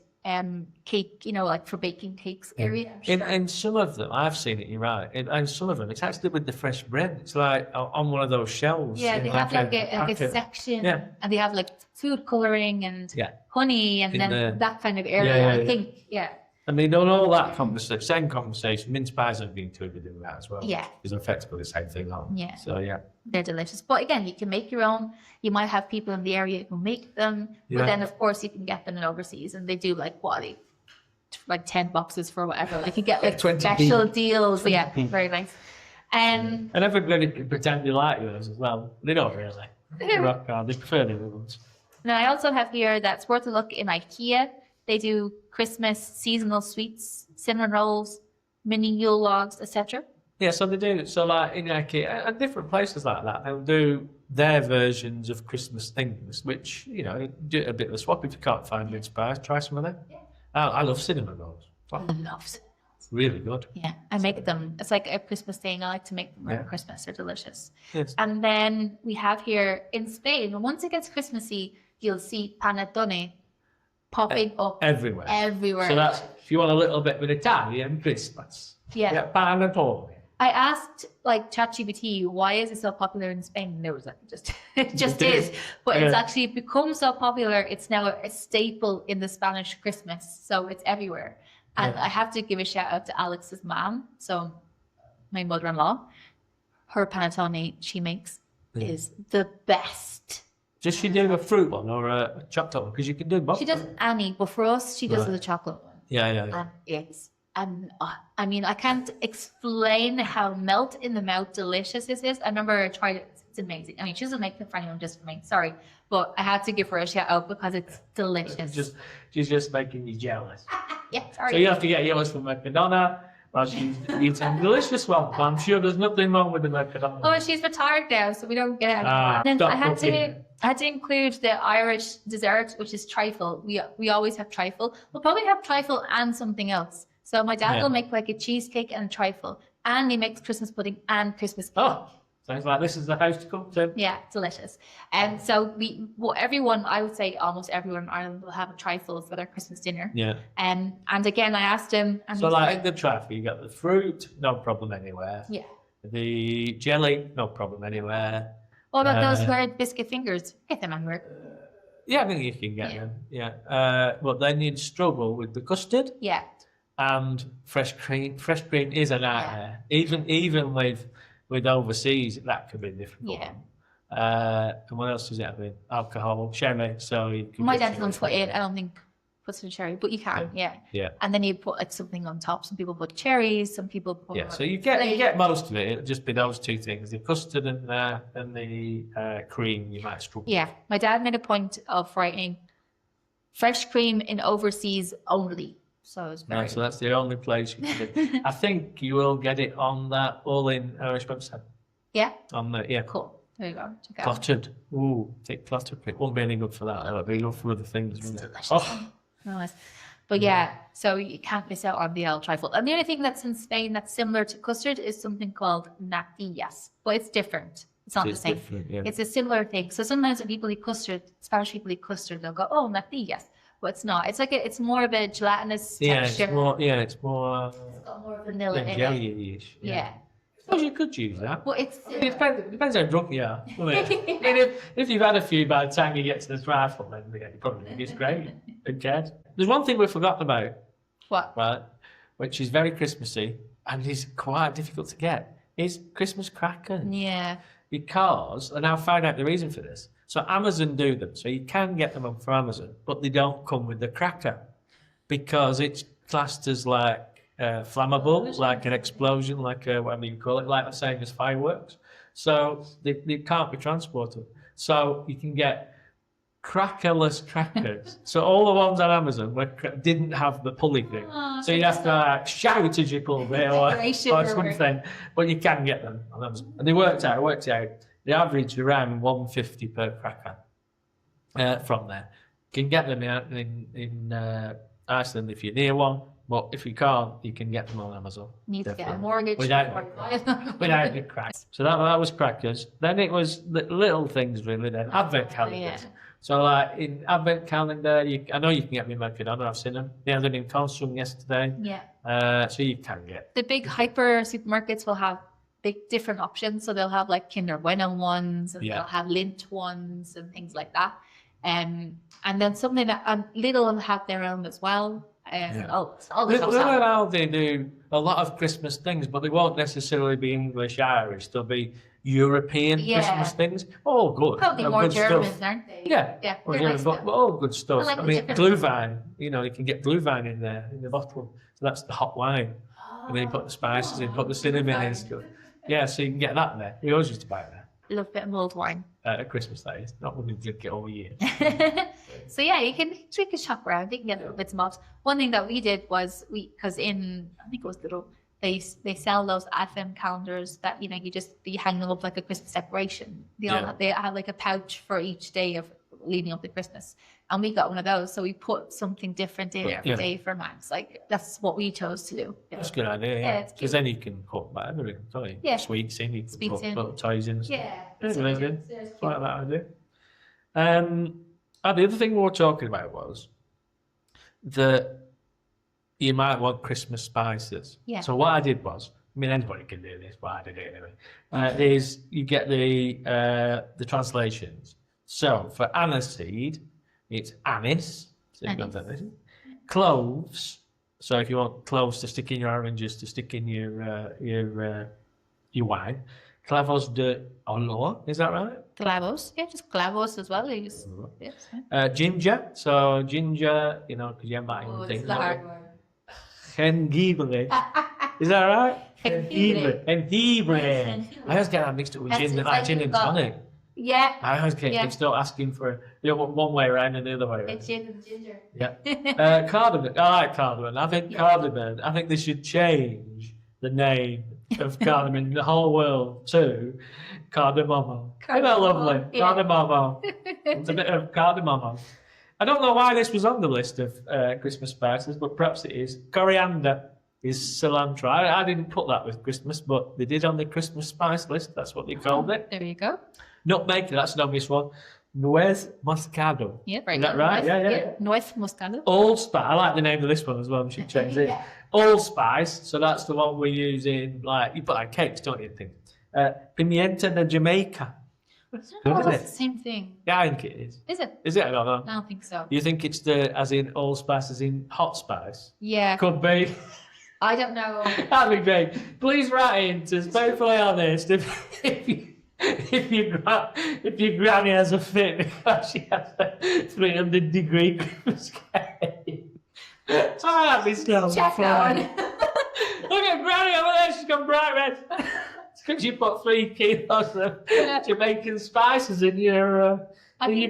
cake, you know, like for baking cakes area. In some of them, I've seen it, you're right. And some of them, it's actually with the fresh bread. It's like on one of those shelves. Yeah, they have like a section, and they have like food coloring and honey, and then that kind of area. I think, I mean, on all that same conversation, mince pies have been included in that as well. Yeah. It's effectively the same thing. Yeah. So, they're delicious. But again, you can make your own. You might have people in the area who make them. But then, of course, you can get them in overseas. And they do like 10 boxes for whatever. Like you get like special deals. Yeah, very nice. And everybody can pretend they like yours as well. They don't really. Rock hard. They prefer the other ones. Now, I also have here that's worth a look in IKEA. They do Christmas seasonal sweets, cinnamon rolls, mini Yule logs, etc. Yeah, so they do. So like in IKEA and different places like that, they'll do their versions of Christmas things, which, you know, do a bit of a swap. If you can't find mince pies, try some of them. Yeah. I love cinnamon rolls. I love cinnamon rolls. Really good. Yeah, I make them. It's like a Christmas thing. I like to make them around Christmas. They're delicious. Yes. And then we have here in Spain, once it gets Christmassy, you'll see panettone popping up everywhere. So that's, if you want a little bit of an Italian Christmas. Yeah. Panettone. I asked like ChatGPT, why is it so popular in Spain? And there was like, it just is. But it's actually become so popular, it's now a staple in the Spanish Christmas. So it's everywhere. And I have to give a shout out to Alex's mom. So my mother-in-law, her panettone she makes is the best. Does she do a fruit one or a chocolate one? Because you can do both. She does any, but for us, she does the chocolate one. Yeah. And I mean, I can't explain how melt in the mouth delicious this is. I remember I tried it. It's amazing. I mean, she doesn't make it for anyone, just for me. Sorry. But I had to give her a shout out because it's delicious. She's just making you jealous. Yeah, sorry. So you have to get yours from Mercadona. Well, she's eating a delicious one. I'm sure there's nothing wrong with the Mercadona. Oh, and she's retired now, so we don't get it anymore. Then I had to include the Irish dessert, which is trifle. We always have trifle. We'll probably have trifle and something else. So my dad will make like a cheesecake and a trifle, and he makes Christmas pudding and Christmas cake. Oh, sounds like this is the house to come to. Yeah, delicious. And so everyone, I would say almost everyone in Ireland will have a trifle for their Christmas dinner. Yeah. And again, I asked him. And so like the trifle, you got the fruit, no problem anywhere. Yeah. The jelly, no problem anywhere. What about those weird biscuit fingers? Get them anywhere. Yeah, I think you can get them. Yeah. But then you'd struggle with the custard. Yeah. And fresh cream. Fresh cream is a nightmare. Even with overseas, that could be a difficult one. And what else does it have in? Alcohol, sherry. So you can my dad doesn't put it. I don't think puts in cherry, but you can. Yeah. And then you put like something on top. Some people put cherries. Some people put. Yeah. So you get most of it. It'll just be those two things: the custard and the cream. You might struggle. Yeah. My dad made a point of writing fresh cream in overseas only. So so that's the only place you can get it. I think you will get it on that all-in Irish website. Yeah. On the Cool. There you go. Check out. Clotted. Ooh, thick clotted. It won't be any good for that. It'll be good for other things, won't it? Oh. Nice. But so you can't miss out on the El Trifle. And the only thing that's in Spain that's similar to custard is something called natillas, but it's different. It's not the It's same. different, yeah. It's a similar thing. So sometimes when people eat custard, Spanish people eat custard, they'll go, "Oh, natillas," but it's not. It's like it's more of a gelatinous texture. It's more It's got more vanilla in it. jelly-ish. Yeah. I suppose you could use that. Well, it's I mean, it depends how drunk you are, doesn't it? I mean, if you've had a few by the time you get to the trifle, then you probably think it's great. Who cares? There's one thing we've forgotten about, what? right, which is very Christmassy and is quite difficult to get, is Christmas crackers. Yeah. Because, and I'll find out the reason for this. So Amazon do them, so you can get them on for Amazon, but they don't come with the cracker because it's classed as like flammable, like an explosion, like whatever you call it, like the same as fireworks. So they can't be transported. So you can get crackerless crackers. So all the ones on Amazon didn't have the pulley thing. Oh, So you have to shout as you pull it or Decoration something. But you can get them on Amazon. And they worked out, the average around 150 per cracker from there. You can get them in Iceland if you're near one. But if you can't, you can get them on Amazon. Need to get a Definitely. mortgage. Without the crackers. So that was crackers. Then it was little things really then. Advent calendars. Yeah. So like in Advent calendar, I know you can get them in Mercadona, I've seen them. They had them in Consum yesterday. Yeah. So you can get. The big hyper supermarkets will have big different options. So they'll have like Kinder Bueno ones, and they'll have Lindt ones and things like that. And then something that Lidl will have their own as well. All the shops have. Little they do a lot of Christmas things, but they won't necessarily be English Irish. They'll be European Christmas things. All good. Probably and more good German, stuff. aren't they? Yeah. Yeah. Well, they're yeah, nice but stuff. all good stuff. I like I the mean, different glue vine. You can get glue vine in there in the bottle. So that's the hot wine. And then you put the spices in, put the cinnamon in. Stuff. Yeah, so you can get that there. We always used to buy it there. Love a bit of mulled wine. At Christmas, that is. Not when we drink it all year. So yeah, you can shop around. You can get little bits and bobs. One thing that we did was because I think it was Little, they sell those advent calendars that you hang them up like a Christmas decoration. They have like a pouch for each day of leading up to Christmas, and we got one of those. So we put something different in every day for Max. Like that's what we chose to do. That's a good idea. Yeah, because then you can put whatever in. Sorry, sweets in. You can put little toys in. Yeah, that's like that idea. The other thing we were talking about was that you might want Christmas spices. Yeah. So what I did was, anybody can do this, but I did it anyway. Is you get the translations. So for aniseed, it's anise. So you've got that. Cloves. So if you want cloves to stick in your oranges, to stick in your wine. Clavos de olor, is that right? Clavos, just clavos as well. Ginger, so ginger, because you have that in things. It's the hard one. Jengibre, is that right? Jengibre. I always get that mixed up with gin and tonic. Yeah. I always get mixed up asking for one way around and the other way around. It's gin and ginger. Yeah. Cardamom. I like cardamom. I think cardamom. I think they should change the name of cardamom in the whole world to cardamomo. Isn't that lovely? Yeah. Cardamomo. It's a bit of cardamomo. I don't know why this was on the list of Christmas spices, but perhaps it is. Coriander is cilantro. I didn't put that with Christmas, but they did on the Christmas spice list. That's what they called it. There you go. Nutmeg, that's an obvious one. Nuez moscado. Yeah, very good. Is that right? Yeah. Nuez moscado. Allspice. I like the name of this one as well. We should change it. Allspice. So that's the one we use in, you put on cakes, don't you think? Pimienta de Jamaica. It's the same thing. Yeah, I think it is. Is it? Is it? I don't know. I don't think so. You think it's as in allspice, as in hot spice? Yeah. Could be. I don't know. That'd be great. Please write in to Spainfully Honest if your granny has a fit because she has a 300-degree Christmas cake. That'd be still Check that one. Look at granny over there, she's got bright red. It's because you put 3 kilos of Jamaican spices in your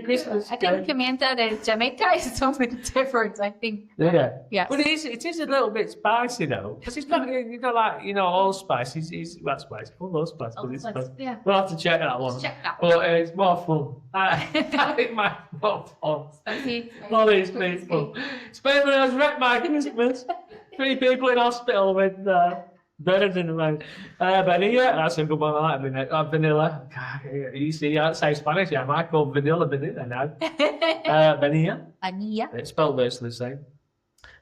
Christmas cake. I think pimienta de Jamaica is something different, I think. Yeah. Yes. But it is a little bit spicy though. Because it's not, allspice. That's why it's called allspice. Yeah. We'll have to check that one. Check that one. But it's more fun. I think mine's more fun. All these people. Spain has wrecked my Christmas. 3 people in hospital with Better than the man. Vanilla, that's a good one. I like vanilla. Vanilla. God, you see, I say Spanish. Yeah, I might call vanilla now. Vanilla. Vanilla. It's spelled virtually the same.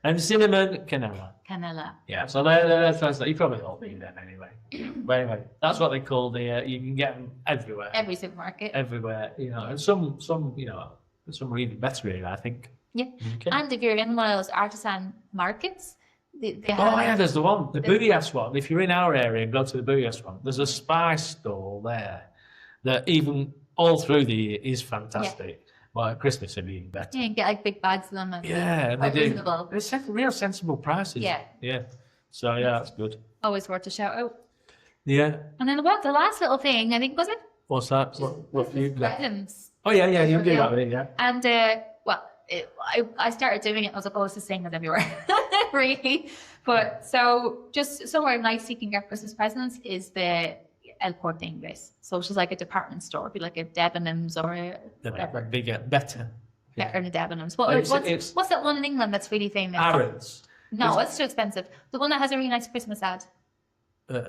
And cinnamon, canela. Canela. Yeah, so they're translated. You probably all need them anyway. But anyway, that's what they call you can get them everywhere. Every supermarket. Everywhere, and some are even better here, I think. Yeah. Okay. And if you're in one of those artisan markets, they have... There's the one, the Bouillas one. If you're in our area and go to the Bouillas one, there's a spice stall there that even all through the year is fantastic. Well, at Christmas it'd be even better. You can get like big bags of them. And and they do. reasonable. It's real sensible prices. Yeah. Yeah. So that's good. Always worth a shout out. Yeah. And then the last little thing, I think, was it? What's that? What have you got? Presents. Oh yeah, you do that with it, yeah. And I started doing it as opposed to saying it everywhere, really. But so just somewhere nice you can get Christmas presents is the El Corte Inglés. So it's just like a department store, it'd be like a Debenhams or a Bigger, better. Better than a Debenhams. What's that one in England that's really famous? Harrods. No, it's too expensive. The one that has a really nice Christmas ad.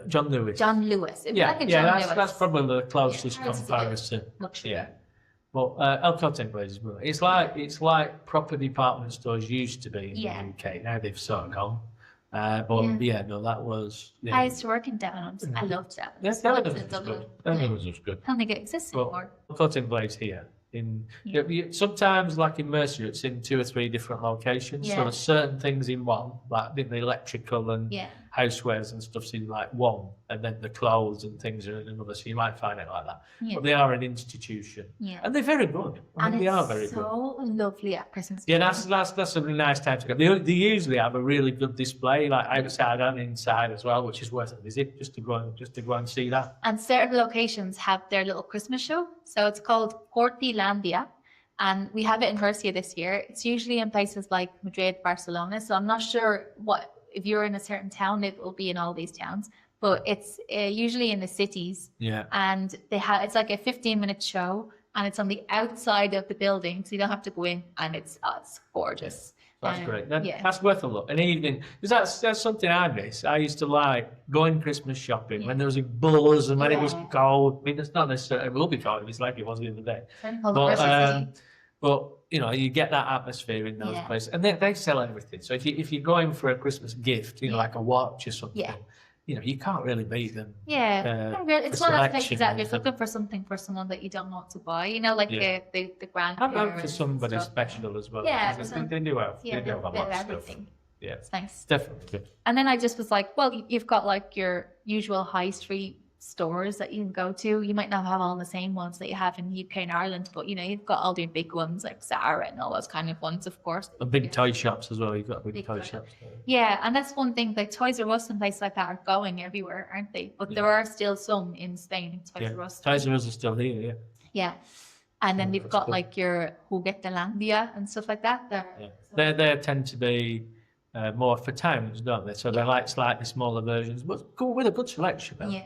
John Lewis. John Lewis. That's probably the closest comparison. Luxury. Yeah. But El Corte Inglés is brilliant. It's like proper department stores used to be in the UK. Now they've sort of gone. That was. Yeah. I used to work in Debenhams. I loved that. Yes, Debenhams was good. Debenhams was good. I don't think it exists anymore. El Corte Inglés here. Sometimes, like in Mercia, it's in 2 or 3 different locations. So there's certain things in one, like the electrical and housewares and stuff's in like one, and then the clothes and things are in another. So you might find it like that. Yeah. But they are an institution, and they're very good. They are very good. So lovely at Christmas. Yeah, that's a really nice time to go. They usually have a really good display, like outside and inside as well, which is worth a visit just to go and see that. And certain locations have their little Christmas show, so it's called Portilandia, and we have it in Murcia this year. It's usually in places like Madrid, Barcelona. So I'm not sure if you're in a certain town, it will be in all these towns, but it's usually in the cities. Yeah. And it's like a 15-minute show, and it's on the outside of the building, so you don't have to go in, and it's gorgeous. That's great. That's worth a look. An evening, because that's something I miss. I used to like going Christmas shopping when there was a buzz and when it was cold. I mean, it's not necessarily, it will be cold if it's like it was the other day. But you get that atmosphere in those places, and they sell everything. So if you're going for a Christmas gift, like a watch or something, you can't really beat them. It's one of those places that you're looking for something for someone that you don't know what to buy. The grandparents. I'm for somebody special as well. Yeah, they do have a lot of everything. Stuff. Yeah, it's nice. Definitely good. And then I just was like, well, you've got like your usual high street stores that you can go to. You might not have all the same ones that you have in the UK and Ireland, but you've got all the big ones like Zara and all those kind of ones, of course. The big toy shops as well. You've got big toy shops. Yeah, and that's one thing. Like Toys R Us and places like that are going everywhere, aren't they? But there are still some in Spain. Toys R Us. Toys R Us are still here. Yeah. Yeah, and then they've got like your Juguetelandia and stuff like that. They tend to be more for towns, don't they? So they're like slightly smaller versions, but go with a good selection. Though.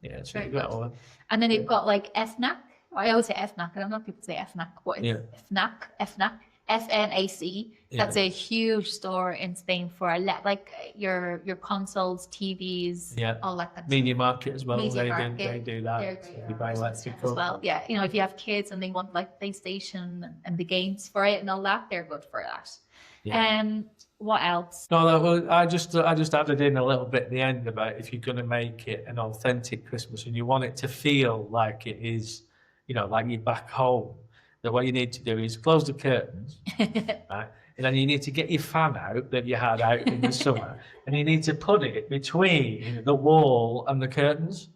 Yeah, so you got all that. And then you've got like FNAC. I always say FNAC. I don't know if people say FNAC, but it's FNAC, FNAC. That's a huge store in Spain for like your consoles, TVs, all that kind of stuff. Media Market as well. They do that. They buy electrical as well. Yeah, if you have kids and they want like PlayStation and the games for it and all that, they're good for that. What else? No, I just added in a little bit at the end about if you're going to make it an authentic Christmas and you want it to feel like it is, like you're back home, that what you need to do is close the curtains, right? And then you need to get your fan out that you had out in the summer, and you need to put it between the wall and the curtains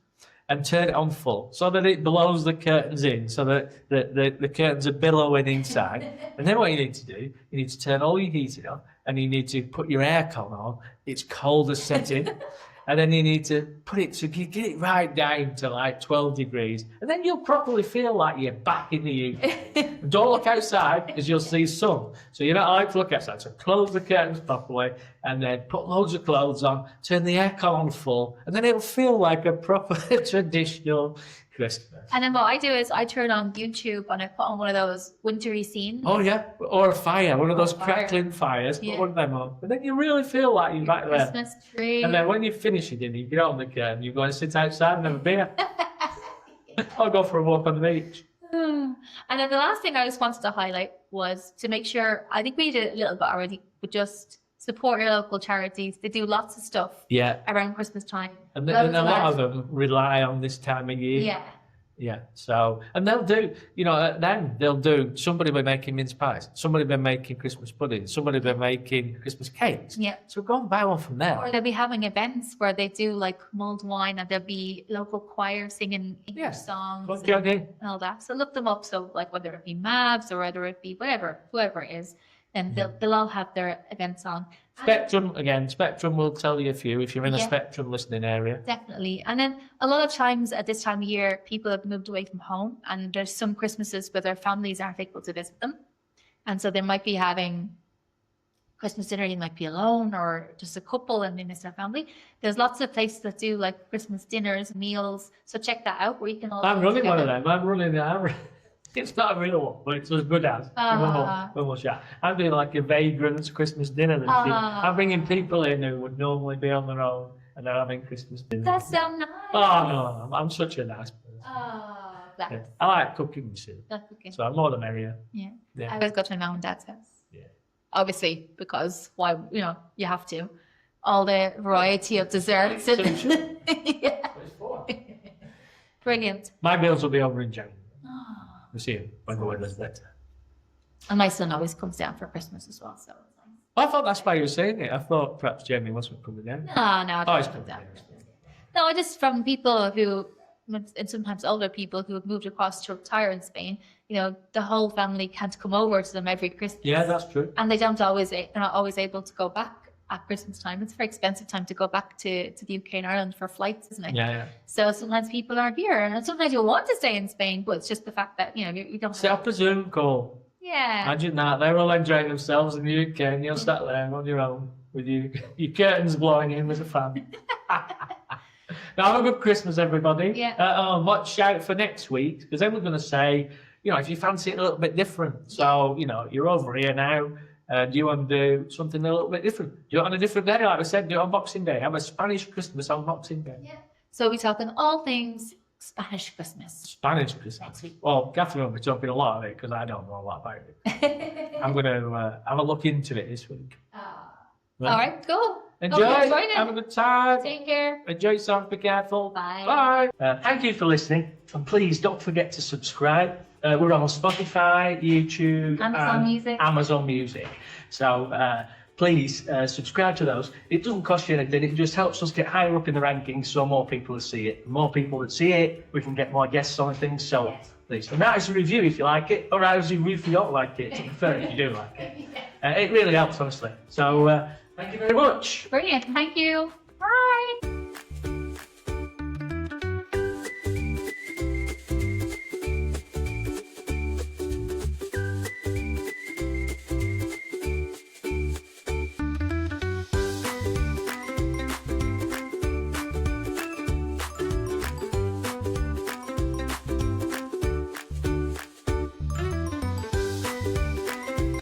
and turn it on full so that it blows the curtains in, so that the curtains are billowing inside. And then what you need to do, you need to turn all your heating on, and you need to put your aircon on. It's cold as setting. And then you need to get it right down to like 12 degrees. And then you'll probably feel like you're back in the UK. Don't look outside because you'll see sun. So you're not allowed to look outside. So close the curtains properly and then put loads of clothes on, turn the aircon on full, and then it'll feel like a proper traditional Christmas. And then what I do is I turn on YouTube and I put on one of those wintry scenes. Oh yeah, or a fire, one of those fire. crackling fires. Put Yeah. one of them on, but then you really feel like you're back there. Christmas tree. And then when you finish your dinner, you get on the curtain, you go and sit outside and have a beer. Or go for a walk on the beach. And then the last thing I just wanted to highlight was to make sure, I think we did a little bit already, but just support your local charities. They do lots of stuff Yeah, around Christmas time. and Loads then a lot art. of them rely on this time of year. Yeah. Yeah, so, and they'll do, you know, then they'll do, somebody will be making mince pies, somebody will be making Christmas pudding, somebody will be making Christmas cakes. Yeah. So go and buy one from Or there. they'll be having events where they do like mulled wine and there'll be local choir singing English Yeah. songs Go and and all that. So look them up. So like whether it be Mavs or whether it be whoever it is, then they'll all have their events on. Spectrum, again, Spectrum will tell you a few if you're in a Yeah. Spectrum listening area. Definitely. And then a lot of times at this time of year, people have moved away from home and there's some Christmases where their families aren't able to visit them. And so they might be having Christmas dinner, they might be alone or just a couple and they miss their family. There's lots of places that do like Christmas dinners, meals. So check that out where you can all I'm come running one of together. them. I'm running it. It's not a real one, but it's as good as. When we'll chat. I'm doing like a vagrants Christmas dinner this year. I'm bringing people in who would normally be on their own and they're having Christmas dinner. That's so nice. Oh, no, I'm such a nice person. Oh, that. Yeah. I like cooking, you see. That's okay. So I'm more the merrier. Yeah. Yeah. I always go to my mom and dad's house. Yeah. Obviously, because why, you have to. All the variety of desserts. And Sushi. yeah. Brilliant. My meals will be over in January. Oh. We'll see you when the weather's better. And my son always comes down for Christmas as well, so it's nice. I thought that's why you were saying it. I thought perhaps Jamie wasn't coming down. No, I Oh, he's don't coming come down. down. No, I just from people who, and sometimes older people who have moved across to retire in Spain, the whole family can't come over to them every Christmas. Yeah, that's true. And they're not always able to go back at Christmas time. It's a very expensive time to go back to the UK and Ireland for flights, isn't it? Yeah. So sometimes people aren't here, and sometimes you want to stay in Spain, but it's just the fact that you don't. Set up a Zoom call. Yeah. Imagine that. They're all enjoying themselves in the UK and you're sat there on your own with your curtains blowing in with a fan. Now, have a good Christmas, everybody. Yeah. Watch out for next week, because then we're going to say, if you fancy it a little bit different. So, you're over here now. Do you want to do something a little bit different? Do it on a different day, like we said, do it on Boxing Day. Have a Spanish Christmas on Boxing Day. Yeah. So we're talking all things Spanish Christmas. Spanish Christmas. Next week. Well, Catherine will be talking a lot of it, because I don't know a lot about it. I'm going to have a look into it this week. All right, cool. Enjoy. Hope you enjoyed it. Have a good time. Take care. Enjoy yourself. Be careful. Bye. Bye. Thank you for listening. And please don't forget to subscribe. We're on Spotify, YouTube, Amazon and Music. Amazon Music. So please subscribe to those. It doesn't cost you anything. It just helps us get higher up in the rankings so more people will see it. The more people that see it, we can get more guests on things. So please. And write us a review if you like it, or write us a review if you don't like it. I prefer if you do like it. It really helps, honestly. So thank you very much. Brilliant. Thank you.